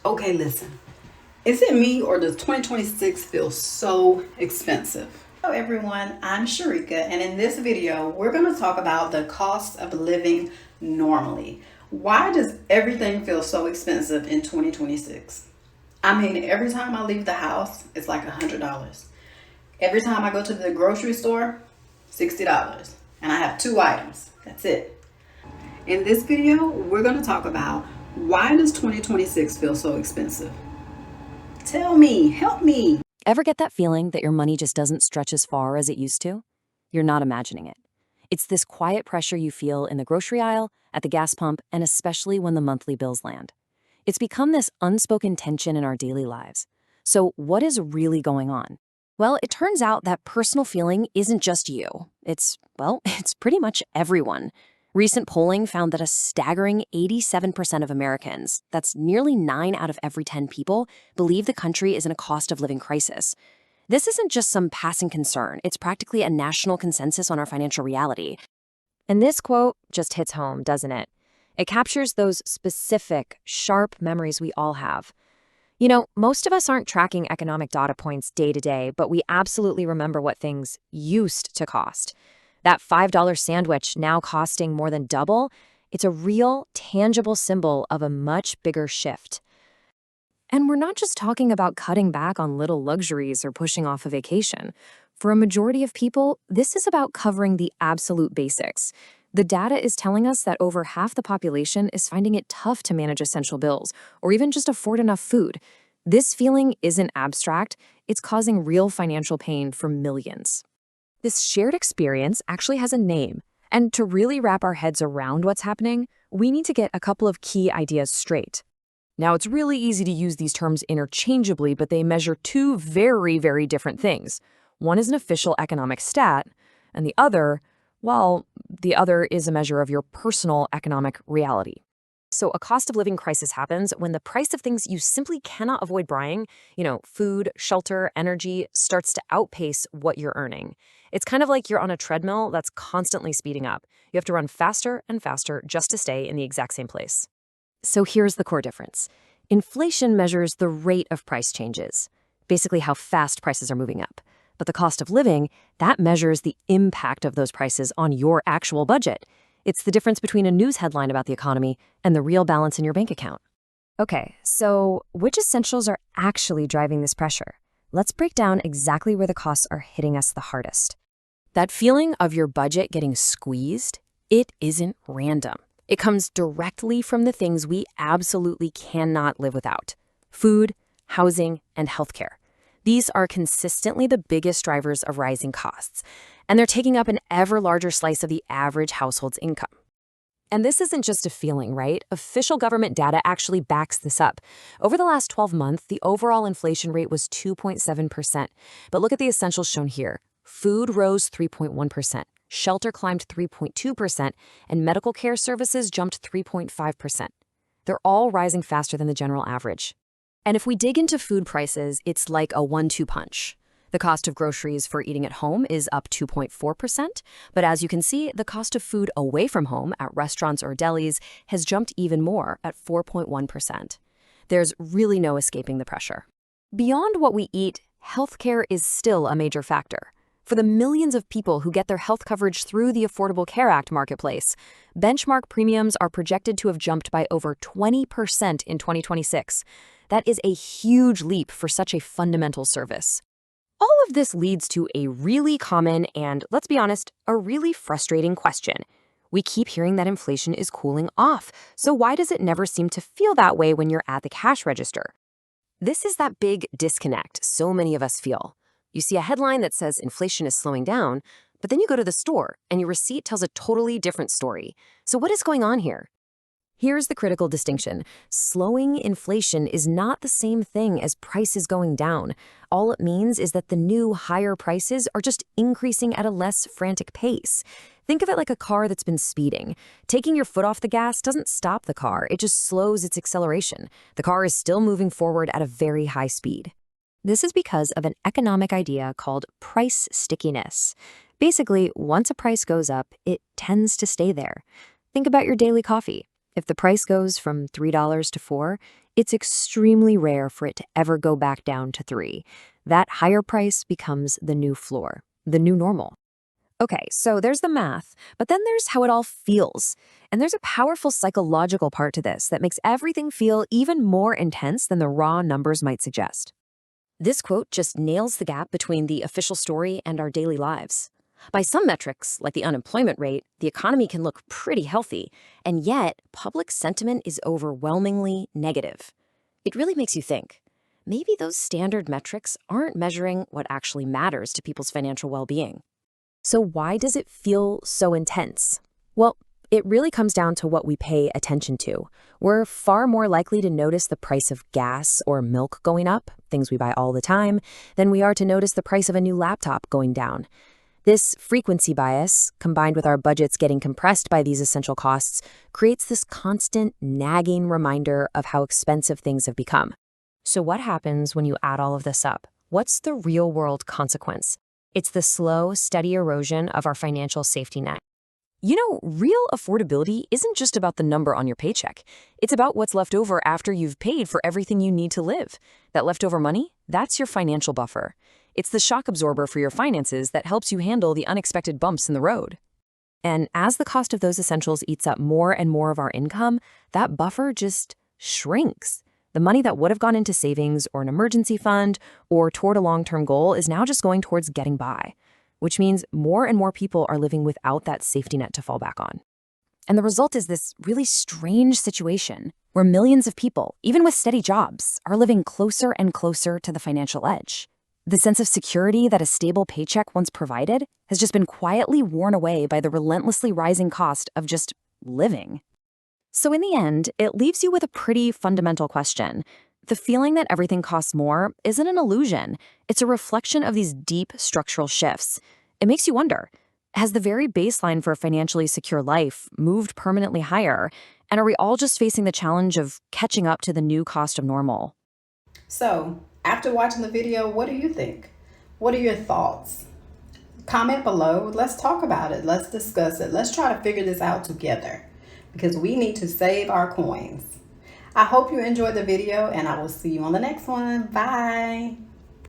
Okay, listen. Is it me or does 2026 feel so expensive? Hello everyone, I'm Sharika, and in this video, we're going to talk about the cost of living normally. Why does everything feel so expensive in 2026? I mean, every time I leave the house, it's like $100. Every time I go to the grocery store, $60. And I have two items. That's it. In this video, we're going to talk about why does 2026 feel so expensive? Tell me, help me. Ever get that feeling that your money just doesn't stretch as far as it used to? You're not imagining it. It's this quiet pressure you feel in the grocery aisle, at the gas pump, and especially when the monthly bills land. It's become this unspoken tension in our daily lives. So what is really going on? Well, it turns out that personal feeling isn't just you. It's pretty much everyone. Recent polling found that a staggering 87% of Americans, that's nearly 9 out of every 10 people, believe the country is in a cost of living crisis. This isn't just some passing concern, it's practically a national consensus on our financial reality. And this quote just hits home, doesn't it? It captures those specific, sharp memories we all have. Most of us aren't tracking economic data points day to day, but we absolutely remember what things used to cost. That $5 sandwich now costing more than double, it's a real, tangible symbol of a much bigger shift. And we're not just talking about cutting back on little luxuries or pushing off a vacation. For a majority of people, this is about covering the absolute basics. The data is telling us that over half the population is finding it tough to manage essential bills or even just afford enough food. This feeling isn't abstract, it's causing real financial pain for millions. This shared experience actually has a name, and to really wrap our heads around what's happening, we need to get a couple of key ideas straight. Now, it's really easy to use these terms interchangeably, but they measure two very, very different things. One is an official economic stat, and the other is a measure of your personal economic reality. So a cost of living crisis happens when the price of things you simply cannot avoid buying, food, shelter, energy, starts to outpace what you're earning. It's kind of like you're on a treadmill that's constantly speeding up. You have to run faster and faster just to stay in the exact same place. So here's the core difference. Inflation measures the rate of price changes, basically how fast prices are moving up. But the cost of living, that measures the impact of those prices on your actual budget. It's the difference between a news headline about the economy and the real balance in your bank account. Okay, so which essentials are actually driving this pressure? Let's break down exactly where the costs are hitting us the hardest. That feeling of your budget getting squeezed, it isn't random. It comes directly from the things we absolutely cannot live without: food, housing, and healthcare. These are consistently the biggest drivers of rising costs, and they're taking up an ever larger slice of the average household's income. And this isn't just a feeling, right? Official government data actually backs this up. Over the last 12 months, the overall inflation rate was 2.7%. But look at the essentials shown here. Food rose 3.1%, shelter climbed 3.2%, and medical care services jumped 3.5%. They're all rising faster than the general average. And if we dig into food prices, it's like a 1-2 punch. The cost of groceries for eating at home is up 2.4%, but as you can see, the cost of food away from home at restaurants or delis has jumped even more at 4.1%. There's really no escaping the pressure. Beyond what we eat, healthcare is still a major factor. For the millions of people who get their health coverage through the Affordable Care Act marketplace, benchmark premiums are projected to have jumped by over 20% in 2026. That is a huge leap for such a fundamental service. All of this leads to a really common and, let's be honest, a really frustrating question. We keep hearing that inflation is cooling off, so why does it never seem to feel that way when you're at the cash register? This is that big disconnect so many of us feel. You see a headline that says inflation is slowing down, but then you go to the store and your receipt tells a totally different story. So what is going on here? Here's the critical distinction. Slowing inflation is not the same thing as prices going down. All it means is that the new, higher prices are just increasing at a less frantic pace. Think of it like a car that's been speeding. Taking your foot off the gas doesn't stop the car, it just slows its acceleration. The car is still moving forward at a very high speed. This is because of an economic idea called price stickiness. Basically, once a price goes up, it tends to stay there. Think about your daily coffee. If the price goes from $3 to $4, It's extremely rare for it to ever go back down to 3. That higher price becomes the new floor, the new normal. Okay, so there's the math, but then there's how it all feels. And there's a powerful psychological part to this that makes everything feel even more intense than the raw numbers might suggest. This quote just nails the gap between the official story and our daily lives. By some metrics, like the unemployment rate, the economy can look pretty healthy, and yet public sentiment is overwhelmingly negative. It really makes you think. Maybe those standard metrics aren't measuring what actually matters to people's financial well-being. So why does it feel so intense? Well, it really comes down to what we pay attention to. We're far more likely to notice the price of gas or milk going up, things we buy all the time, than we are to notice the price of a new laptop going down. This frequency bias, combined with our budgets getting compressed by these essential costs, creates this constant nagging reminder of how expensive things have become. So what happens when you add all of this up? What's the real-world consequence? It's the slow, steady erosion of our financial safety net. Real affordability isn't just about the number on your paycheck. It's about what's left over after you've paid for everything you need to live. That leftover money, that's your financial buffer. It's the shock absorber for your finances that helps you handle the unexpected bumps in the road. And as the cost of those essentials eats up more and more of our income, that buffer just shrinks. The money that would have gone into savings or an emergency fund or toward a long-term goal is now just going towards getting by, which means more and more people are living without that safety net to fall back on. And the result is this really strange situation where millions of people, even with steady jobs, are living closer and closer to the financial edge. The sense of security that a stable paycheck once provided has just been quietly worn away by the relentlessly rising cost of just living. So in the end, it leaves you with a pretty fundamental question. The feeling that everything costs more isn't an illusion. It's a reflection of these deep structural shifts. It makes you wonder, has the very baseline for a financially secure life moved permanently higher? And are we all just facing the challenge of catching up to the new cost of normal? So, after watching the video, what do you think? What are your thoughts? Comment below. Let's talk about it. Let's discuss it. Let's try to figure this out together because we need to save our coins. I hope you enjoyed the video and I will see you on the next one. Bye.